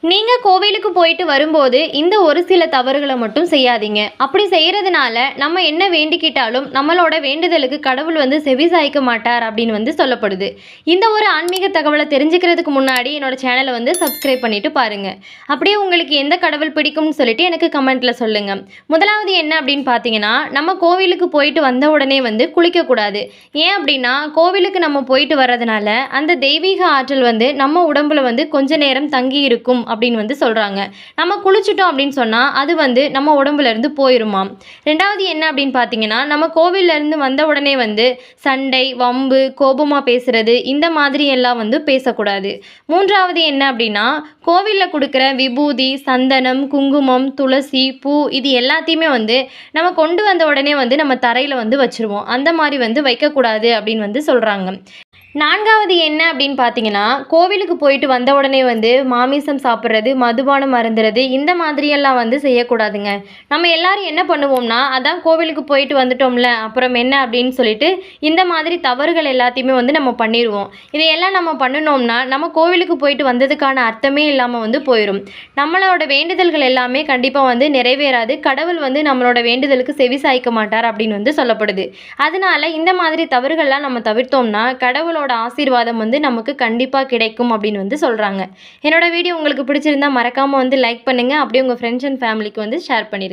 நீங்க கோவிலுக்கு போயிட்டு வரும்போது, இந்த ஒரு சில தவறுகள மட்டும் செய்யாதீங்க. அப்படி செய்றதுனால, நம்ம என்ன வேண்டிக்கிட்டாலும், நம்மளோட வேண்டுதலுக்கு கடவுள் வந்து செவிசாய்க்க மாட்டார் அப்படின்னு வந்து சொல்லப்படுது. இந்த ஒரு ஆன்மீக தகவல தெரிஞ்சுக்கிறதுக்கு முன்னாடி, என்னோட சேனல வந்து சப்ஸ்கிரைப் பண்ணிட்டு பாருங்க. அப்படியே உங்களுக்கு எந்த கடவுள் பிடிக்கும்னு சொல்லிட்டு எனக்கு கமெண்ட்ல சொல்லுங்க. முதலாவது என்ன அப்படின்னு பார்த்தீங்கன்னா, நம்ம கோவிலுக்கு போயிட்டு வந்த உடனே வந்து குளிக்கக்கூடாது. ஏன் அப்படின்னா, கோவிலுக்கு நம்ம போயிட்டு வர்றதுனால, அந்த தெய்வீக ஆற்றல் வந்து நம்ம உடம்புல வந்து கொஞ்ச நேரம் தங்கி இருக்கும் அப்படின்னு வந்து சொல்றாங்க. நம்ம குளிச்சுட்டோம் அப்படின்னு சொன்னா, அது வந்து நம்ம உடம்புல இருந்து போயிருமாம். 2வது என்ன அப்படின்னு பார்த்தீங்கன்னா, நம்ம கோவில்ல இருந்து வந்த உடனே வந்து சண்டை, வம்பு, கோபமா பேசுறது இந்த மாதிரி எல்லாம் வந்து பேசக்கூடாது. 3வது என்ன அப்படின்னா, கோவில்ல குடுக்குற விபூதி, சந்தனம், குங்குமம், துளசி, பூ இது எல்லாத்தையுமே வந்து நம்ம கொண்டு வந்த உடனே வந்து நம்ம தரையில வந்து வச்சுருவோம். அந்த மாரி வந்து வைக்கக்கூடாது அப்படின்னு வந்து சொல்றாங்க. 4வது என்ன அப்படின்னு பார்த்தீங்கன்னா, கோவிலுக்கு போயிட்டு வந்த உடனே வந்து மாமிசம் சாப்பிட்றது, மதுபானம் அருந்துறது இந்த மாதிரியெல்லாம் வந்து செய்யக்கூடாதுங்க. நம்ம எல்லாரும் என்ன பண்ணுவோம்னா, அதான் கோவிலுக்கு போயிட்டு வந்துட்டோம்ல, அப்புறம் என்ன அப்படின்னு சொல்லிட்டு இந்த மாதிரி தவறுகள் எல்லாத்தையுமே வந்து நம்ம பண்ணிருவோம். இதையெல்லாம் நம்ம பண்ணுனோம்னா, நம்ம கோவிலுக்கு போயிட்டு வந்ததுக்கான அர்த்தமே இல்லாம வந்து போயிரும். நம்மளோட வேண்டுதல்கள் எல்லாமே கண்டிப்பா வந்து நிறைவேறாது. கடவுள் வந்து நம்மளோட வேண்டுதலுக்கு செவிசாய்க்க மாட்டார் அப்படின்னு வந்து சொல்லப்படுது. அதனால இந்த மாதிரி தவறுகள்லாம் நம்ம தவிர்த்தோம்னா, கடவுளோட ஆசீர்வாதம் வந்து நமக்கு கண்டிப்பா கிடைக்கும் அப்படின்னு வந்து சொல்றாங்க. என்னோட வீடியோ உங்களுக்கு பிடிச்சிருந்தா மறக்காம வந்து லைக் பண்ணுங்க. அப்படியே உங்க ஃப்ரெண்ட்ஸ் அண்ட் ஃபேமிலிக்கு வந்து ஷேர் பண்ணிருங்க.